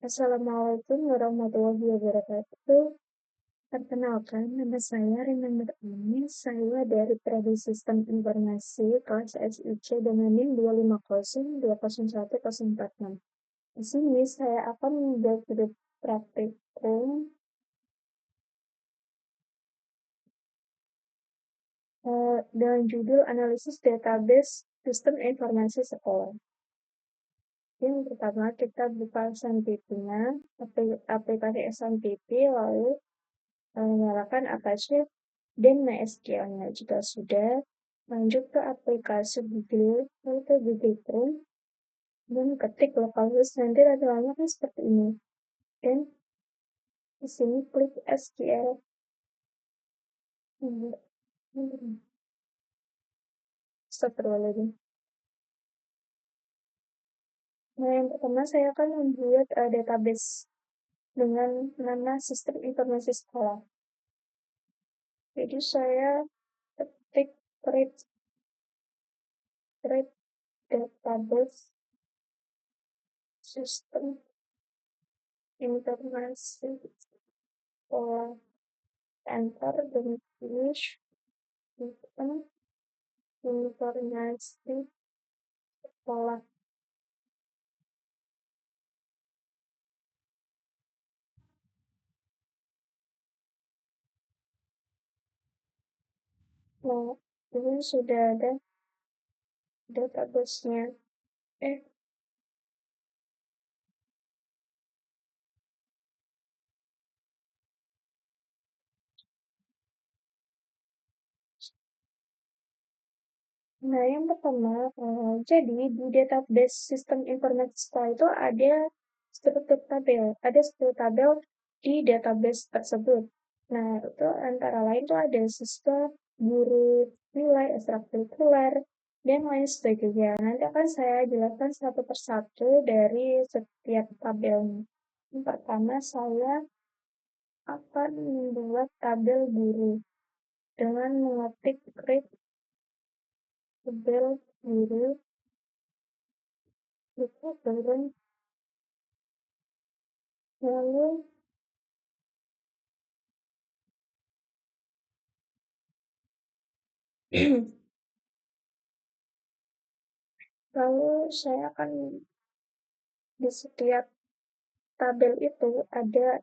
Assalamualaikum warahmatullahi wabarakatuh. Perkenalkan, nama saya Remember Ini. Saya dari Prodi Sistem Informasi kelas SIC dengan NIM 250201046. Di sini saya akan membuat video praktikum dengan judul Analisis Database Sistem Informasi Sekolah. Yang pertama kita buka SNMPP-nya, aplikasi SNMPP, lalu menyalakan Apache dan MySQL-nya. Jika sudah, lanjut ke aplikasi Google, lalu ke Google Chrome, dan ketik localhost, nanti tampilannya kan seperti ini. Dan di sini klik SQL. Astagfirullahaladzim. Nah, yang pertama saya akan membuat database dengan nama Sistem Informasi Sekolah. Jadi saya ketik create database Sistem Informasi Sekolah, enter dan finish. Sistem Informasi Sekolah. Nah, ini sudah ada database-nya. Nah, yang pertama, jadi di database sistem informasi sekolah itu ada struktur tabel di database tersebut. Nah, itu antara lain tuh ada siswa, guru, nilai ekstrakurikuler, dan lain sebagainya. Nanti akan saya jelaskan satu persatu dari setiap tabelnya. Yang pertama, saya akan membuat tabel guru dengan mengetik create tabel guru itu turun, lalu lalu saya akan di setiap tabel itu ada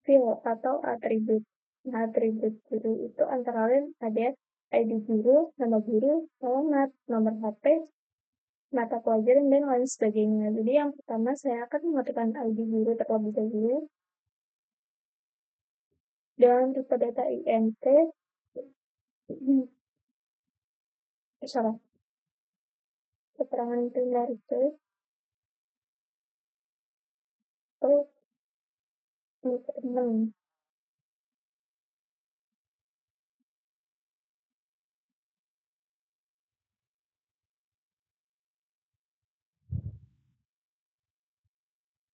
field atau atribut. Nah, atribut guru itu antara lain ada ID guru, nama guru, alamat, nomor HP, mata pelajaran, dan lain sebagainya. Jadi yang pertama saya akan mengetikkan ID guru terlebih dahulu dan tipe data INT, salah, keterangan primer itu teman.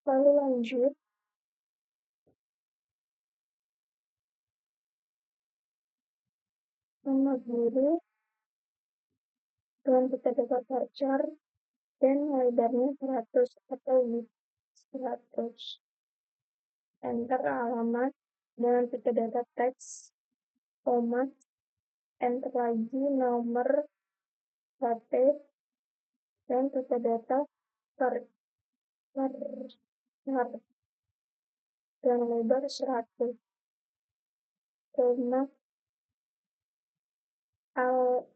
Lalu lanjut, nama guru dengan kita dapat varchar dan lebarnya 100 atau width 100. Enter alamat dengan kita data teks, koma, enter lagi nomor HP dan kita data dan lebar 100. Koma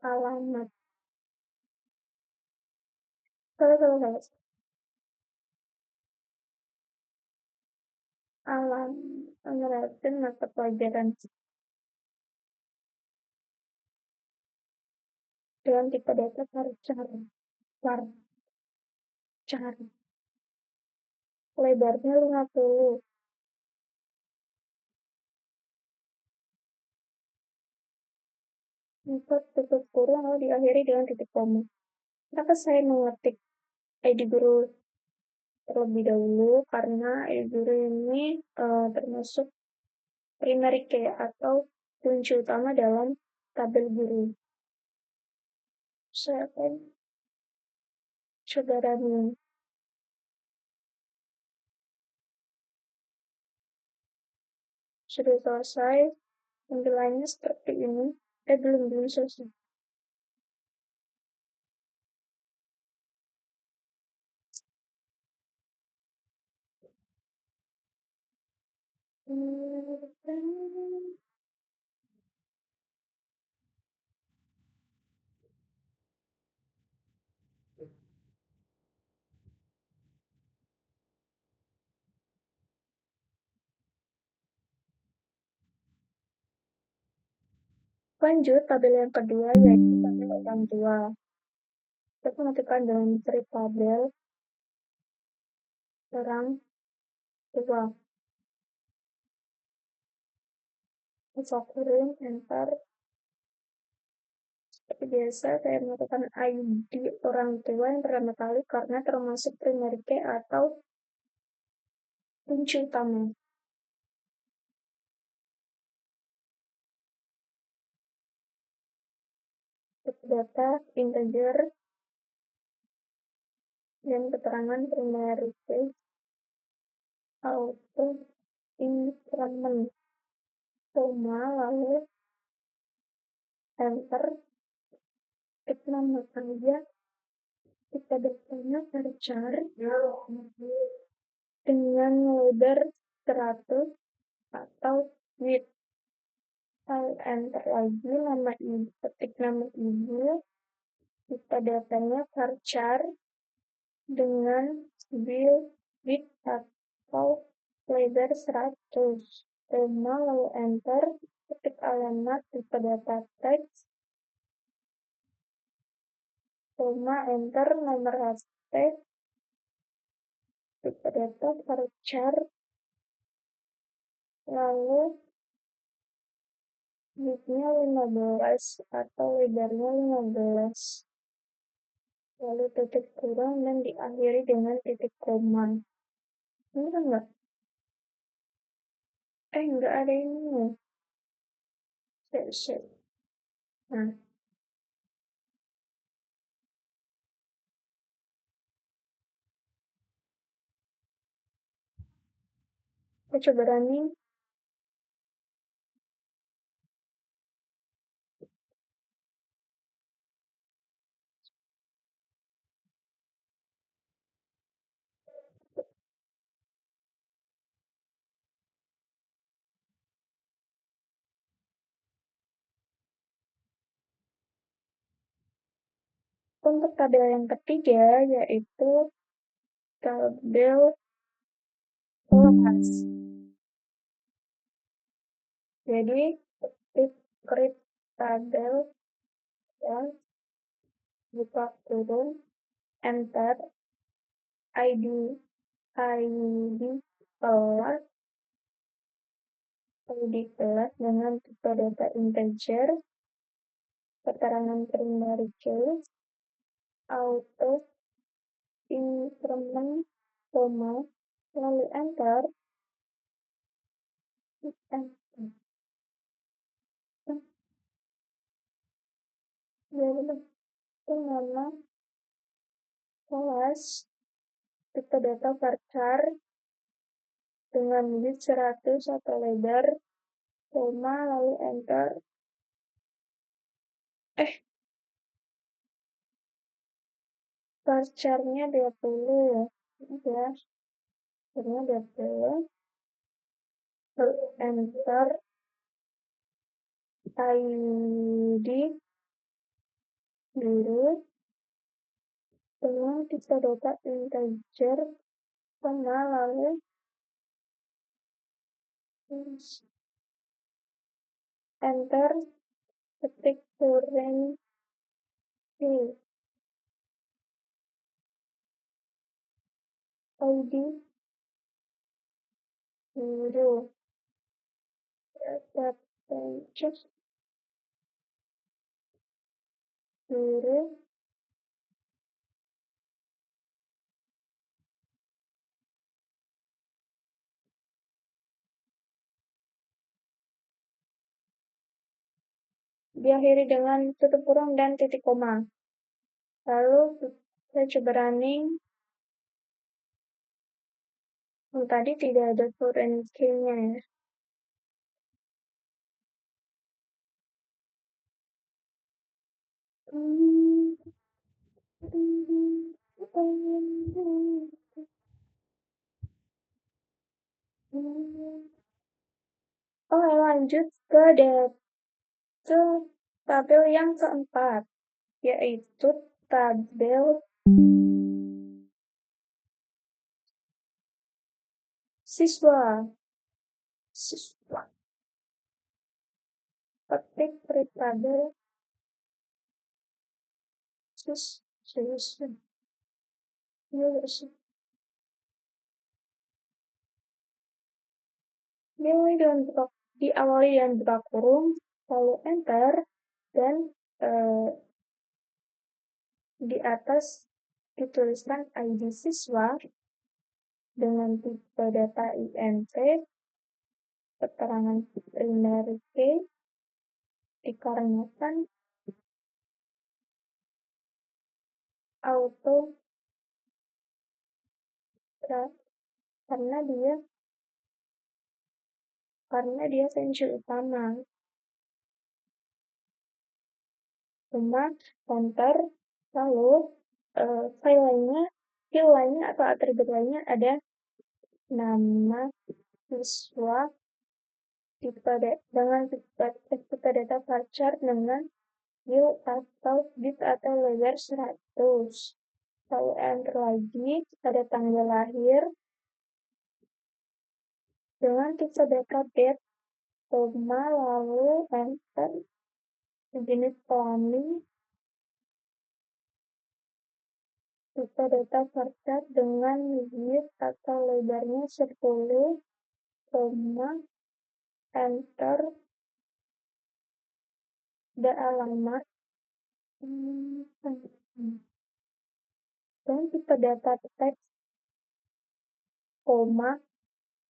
alamat. Terus menerapkan mata pelajaran dengan tipe data varchar. Lebarnya 50. Empat tutup kurung lalu diakhiri dengan titik koma. Kenapa saya mengetik ID guru terlebih dahulu? Karena ID guru ini termasuk primary key atau kunci utama dalam tabel guru. Saya akan coba running. Sudah selesai, tampilannya seperti ini. Belum selesai. Lanjut, tabel yang kedua yaitu tabel orang tua. Kita menentukan dalam create tabel orang tua. Fokusin, enter. Seperti biasa, saya menentukan ID orang tua yang pertama kali karena termasuk primary key atau kunci utama. Data integer dan keterangan primary key auto increment koma lalu enter, kita nama aja, kita datanya varchar dengan loader 100 atau with, lalu enter lagi nama ibu, ketik nama ibu, kita datanya varchar dengan build with atau lebar 100, tema lalu enter, ketik alamat, kita data teks, tema enter nomor HP, kita data varchar, lalu widthnya 15 atau lebarnya 15, lalu titik kurang dan diakhiri dengan titik koma. Ini kan enggak? Enggak ada ini. Set. Nah, kita coba running. Untuk tabel yang ketiga, yaitu tabel kelas. Jadi, ketik create tabel kelas, buka kurung, enter, ID kelas, ID kelas dengan tipe data integer, keterangan primary key, auto increment, koma, lalu enter, itu nama kelas, kita data varchar dengan width 100 atau lebar, koma, lalu enter. Varcharnya 20 ya. Varcharnya 20. Lalu enter ID dulu dengan kita data integer, koma, lalu enter, ketik kurang ID dulu data pages dulu diakhiri dengan tutup kurung dan titik koma. Lalu kita coba running. Tadi tidak ada foreign key-nya ya. Oh, lanjut ke tabel yang keempat, yaitu tabel siswa. Siswa. Ketik tabel siswa. Diawali dengan buka kurung, lalu enter, dan di atas dituliskan ID siswa dengan tipe data INT, keterangan primary key, dikarenakan auto karena dia kunci utama. Cuma enter, lalu file lainnya atau atribut lainnya ada nama siswa dengan tipe data varchar dengan view atau bit atau lebar 100. Lalu enter lagi, ada tanggal lahir dengan tipe data date, lalu enter jenis kelamin, tipe data varchar dengan width atau lebarnya 10, enter, alamat, dan tipe data teks,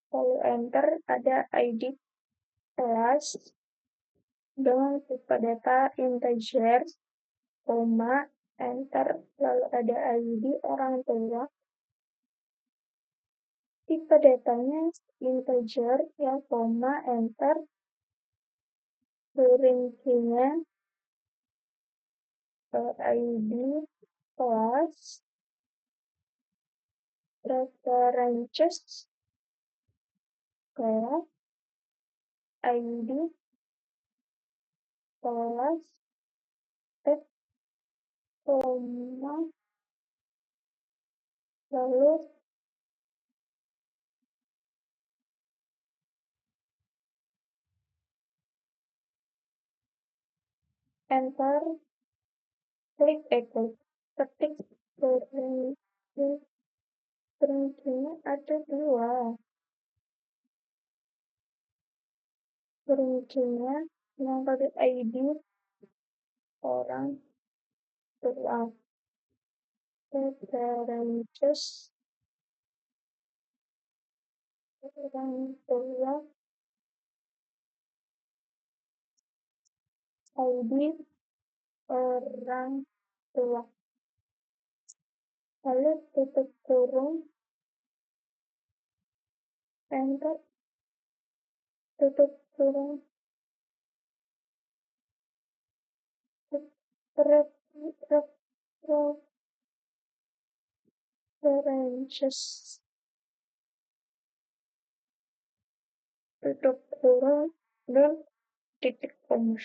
lalu enter, ada ID kelas dengan tipe data integer, enter, lalu ada ID orang tua, tipe datanya integer, enter, rincinya ID kelas, preferences kelas, ID kelas, lalu enter, klik ketik rincinya ada 2, rincinya yang pakai ID orang tua, preferences orang tua, ID orang tua, lalu tutup kurung, enter, tutup kurung, preferences, tutup kurung, dan titik koma.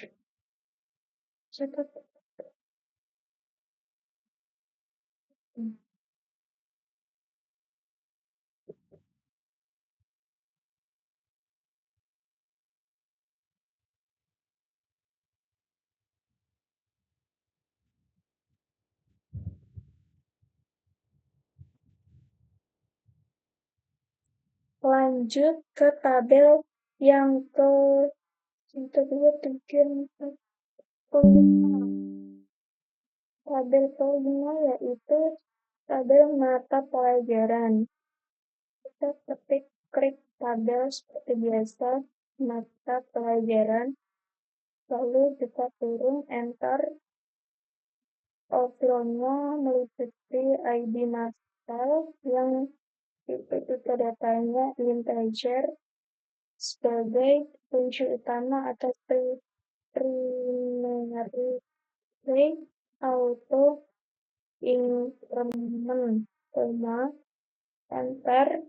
Lanjut ke tabel yang kedua, tabel kelima yaitu tabel mata pelajaran. Kita klik tabel seperti biasa, mata pelajaran, lalu kita turun, enter, outline-nya meliputi ID master yang tipe datanya integer sebagai kunci utama atau primary key, auto increment, enter.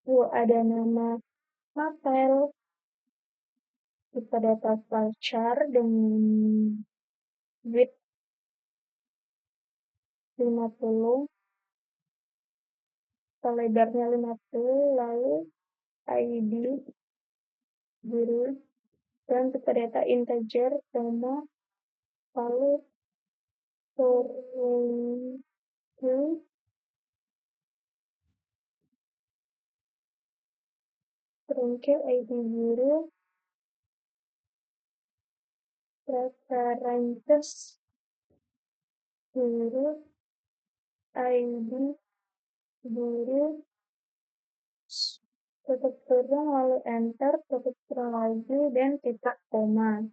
Ada nama mapel, kita data char dengan width 50, lebarnya 50, lalu ID guru, dan kita data integer, lalu truncal ID guru, preferences guru, ID guru, tutup kurung, lalu enter, tutup kurung lagi, dan titik koma.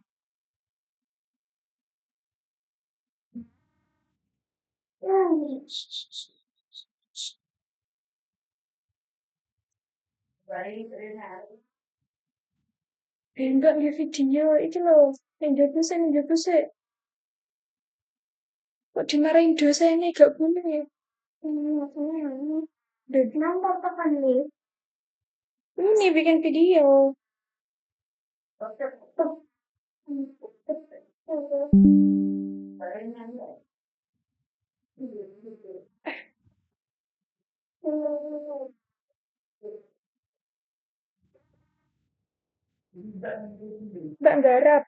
Enggak di video itu loh, yang jatuh sih. Kok dimarahin dosennya gak boleh ya? Udah kenapa kan nih? Ini bikin video. Mbak garap.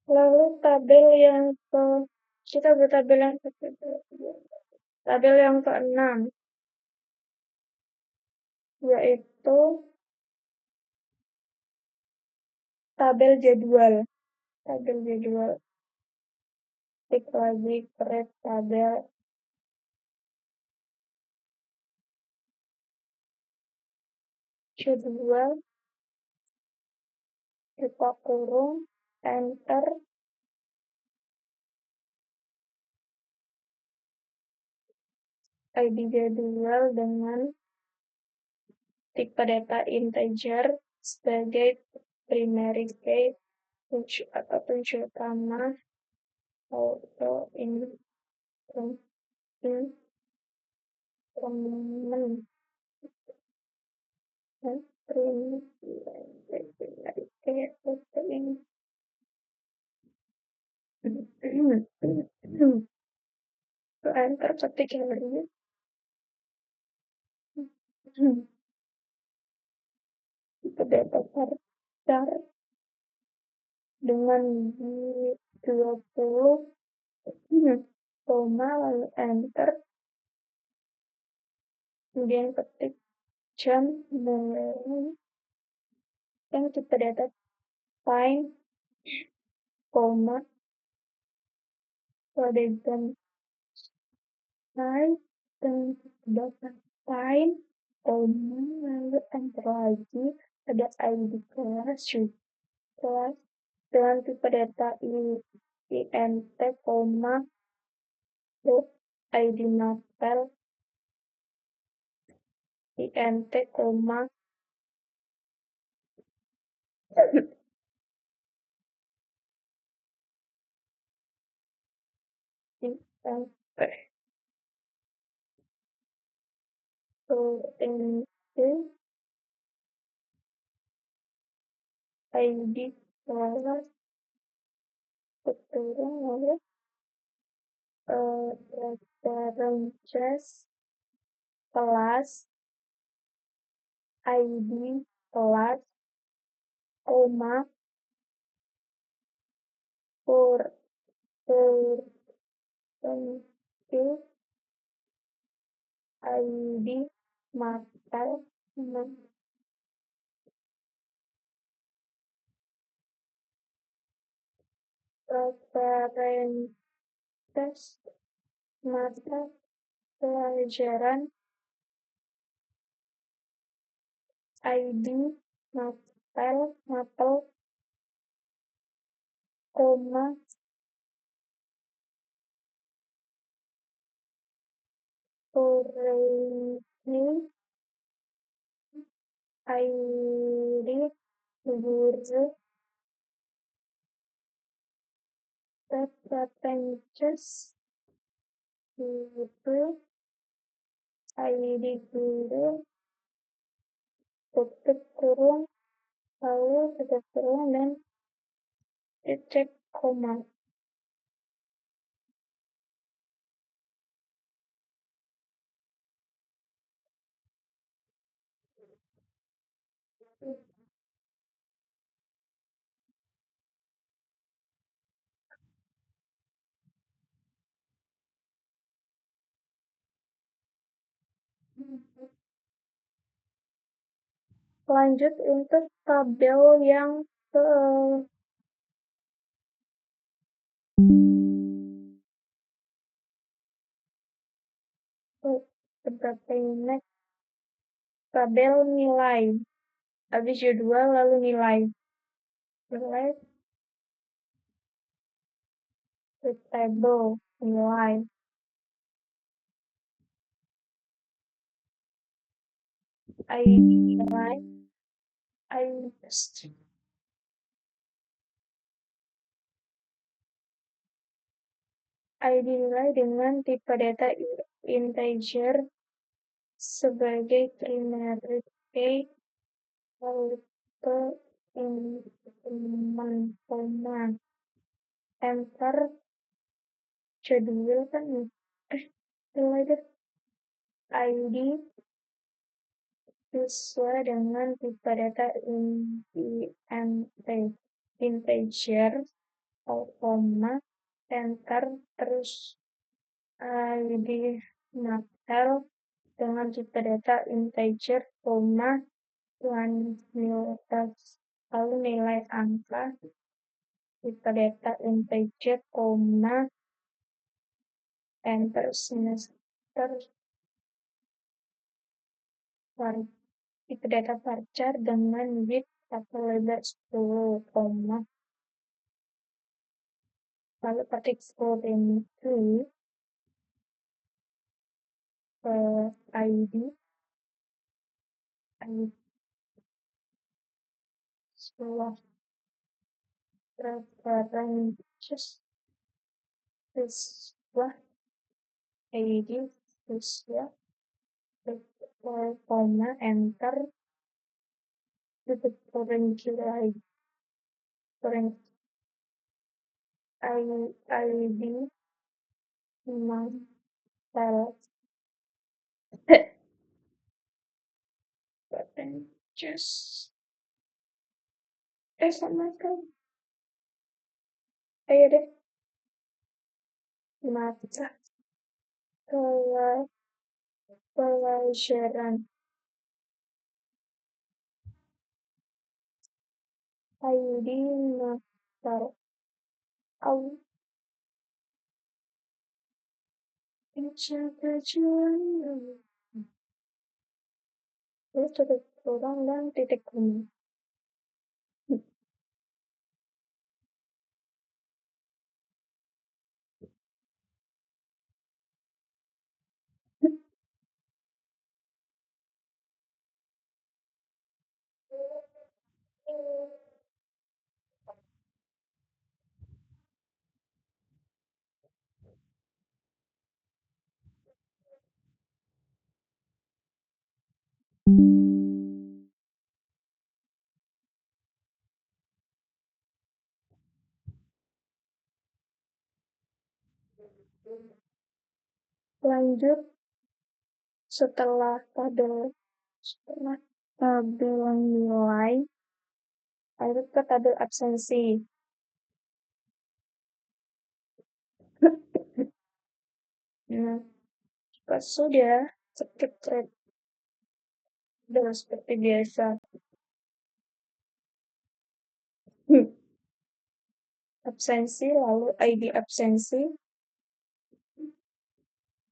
Lalu tabel yang kita bertabel yang tabel yang ke-6, yaitu tabel jadwal. Klik lagi create tabel. Jadwal, kita kurung, enter, ID jadwal dengan tipe data integer sebagai primary key atau kunci utama, auto increment, enter, ketik lagi. Tipe data char dengan 20, koma, lalu enter, kemudian ketik jam mulai, yang tipe data time, koma, pada jam time, dan data time, koma, lalu enter lagi, ada ID kelas, dengan tipe data int, koma, ID mapel, int, koma, int, ID kelas, keturun, lalu references kelas, ID kelas, koma, ID mapel, references mata pelajaran, ID mapel, koma, ID guru data changes guru ID guru tutup kurung lalu tutup kurung dan titik koma. Lanjut untuk tabel yang ke seperti ini, tabel nilai. Habis jadwal lalu nilai. Nilai table nilai. ID nilai. ID nilai dengan tipe data integer sebagai primary key lalu ke koma enter jadwal kan nilai deh ID sesuai dengan tipe data integer koma enter terus ID nakal dengan tipe data integer koma lalu nilai angka tipe data integer koma enter semester tipe data varchar dengan width atau lebar 10 koma lalu ketik itu ID sebuah preferences siswa ID siswa koma enter titik lagi ID file preferences sama kan ayo deh mata pelajaran ID mata terus titik kurang dan titik koma. Lanjut setelah tabel nilai lalu ke tabel absensi. Nah, jika sudah skip thread dengan seperti biasa. Absensi lalu ID absensi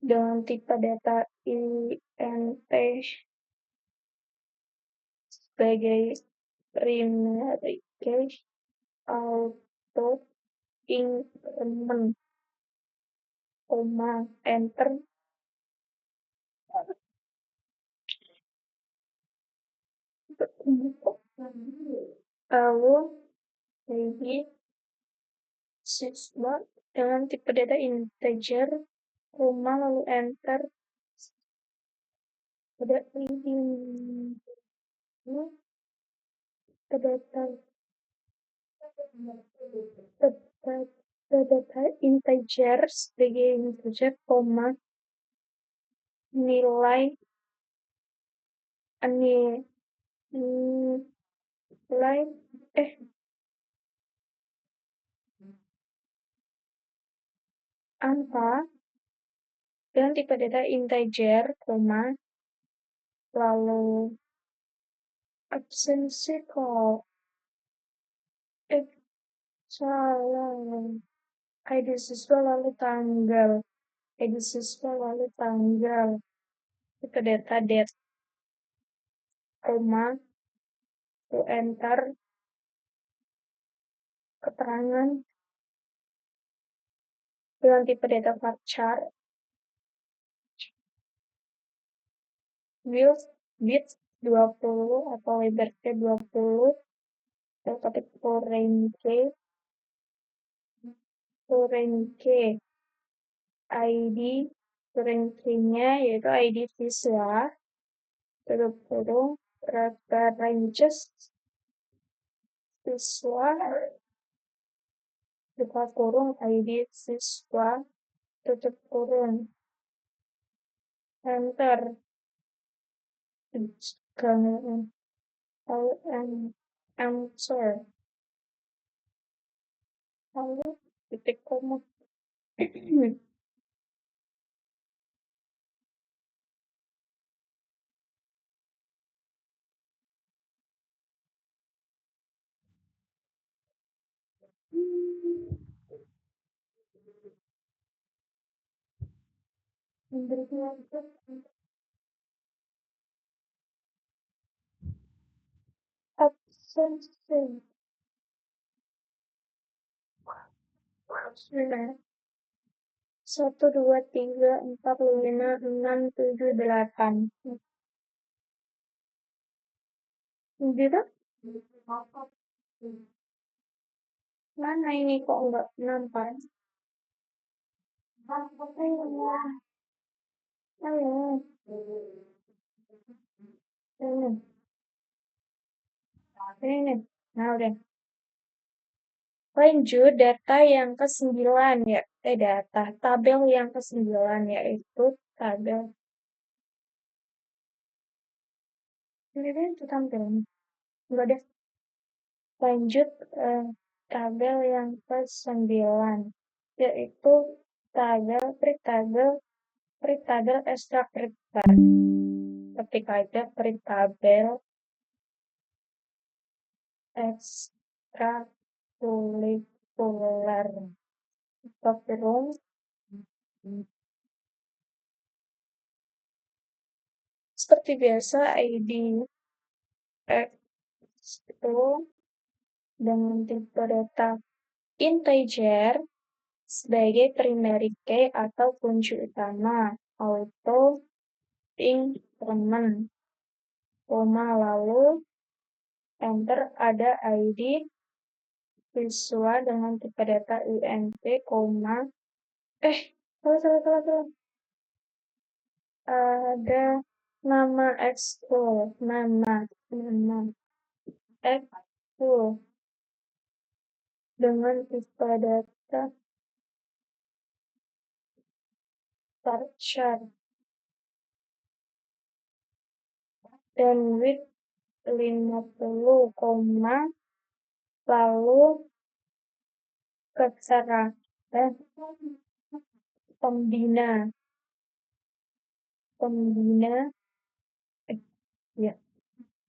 dengan tipe data int sebagai primary key auto increment koma enter lalu lagi siswa dengan tipe data integer, koma lalu enter, ada ini data data integer sebagai integer, koma nilai nilai angka dengan tipe data integer, koma lalu absensi kok salah ID siswa lalu tanggal tipe data date, koma lalu enter, keterangan dengan tipe data varchar, width 20 atau lebarnya 20, lalu ketik range ID range-nya yaitu ID siswa, tutup kurung, ranges siswa, buka kurung, ID siswa, tutup kurung, enter, lalu answer, lalu titik koma. Absensi. Satu, dua, tiga, empat, lima, enam, tujuh, delapan. Gitu? Mana ini kok nggak nampak? Ayo. Ini. Nah, udah. Lanjut data yang ke-9 ya. Tabel yang ke-9 yaitu tabel. Ini itu tampil. Enggak deh. Lanjut tabel yang ke-9 yaitu tabel tabel ekstrakurikuler. Ketik aja tabel ekstrakurikuler. Kurung. Seperti biasa ID itu dengan tipe data integer sebagai primary key atau kunci utama, auto increment, koma lalu enter, ada ID siswa dengan tipe data int, koma salah. Ada nama ekskul, nama ekskul dengan tipe data varchar dan width 50, lalu keterangan pembina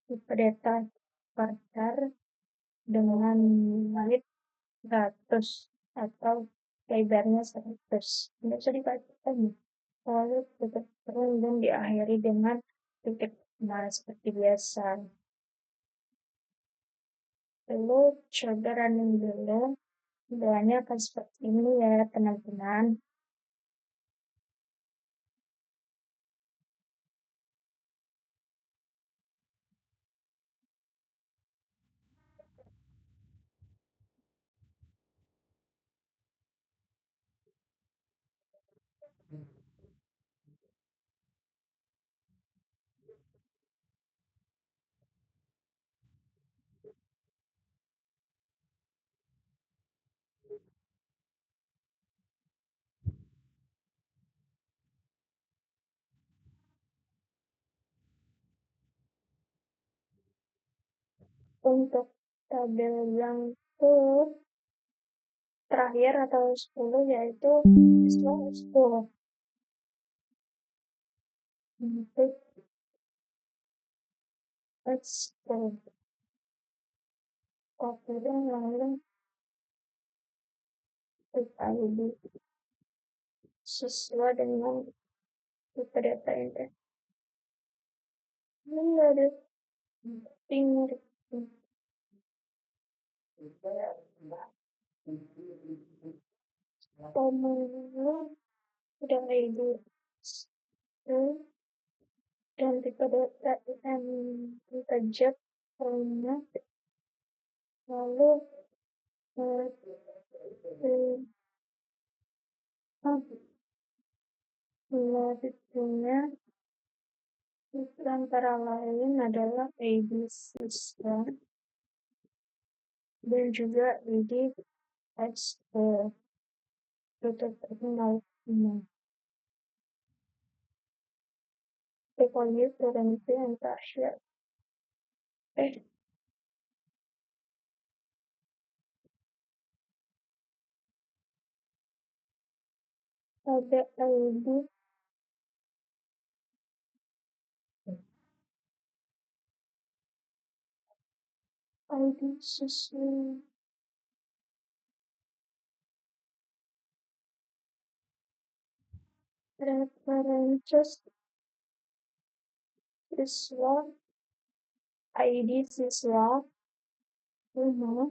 tipe data varchar dengan width 100 atau lebarnya 100. Tidak bisa dibacakan. Lalu tutup kurung dan diakhiri dengan titik koma seperti biasa. Lalu coba running dulu. Doanya akan seperti ini ya teman-teman. Untuk tabel yang ke terakhir atau 10 yaitu siswa 10. Untuk ekspor tabel lalu ID sesuai dengan tipe data ini. Ini ada tinggal pemilu dan ID dan tipe data yang integer lalu selanjutnya antara lain adalah ID siswa dan juga ID ekspor itu terkenal pokoknya berhenti yang terakhir ada ID siswa references siswa ID siswa rumah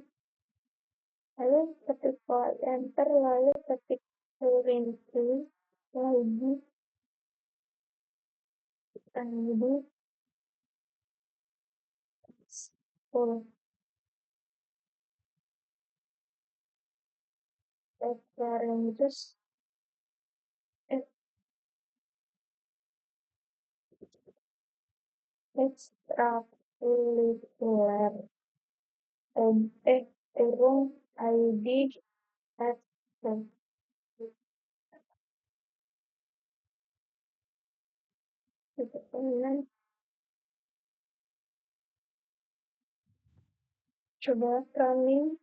lalu ketik enter lalu ketik rinci lalu ID ekspor references ekstrakurikuler turun ID ekspor kemudian coba running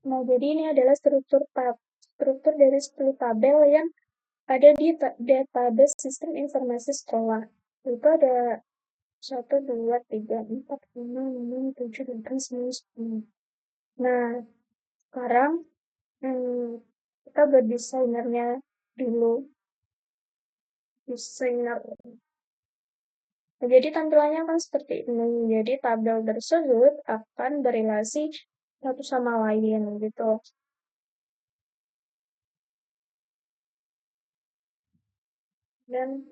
nah jadi ini adalah struktur dari 10 tabel yang ada di database sistem informasi sekolah itu ada 1, 2, 3, 4, 5, 6, 7, 8, 9, 10. Nah sekarang kita berdesainernya dulu desainer. Nah, jadi tampilannya akan seperti ini. Jadi tabel tersebut akan berrelasi satu sama lain gitu. Dan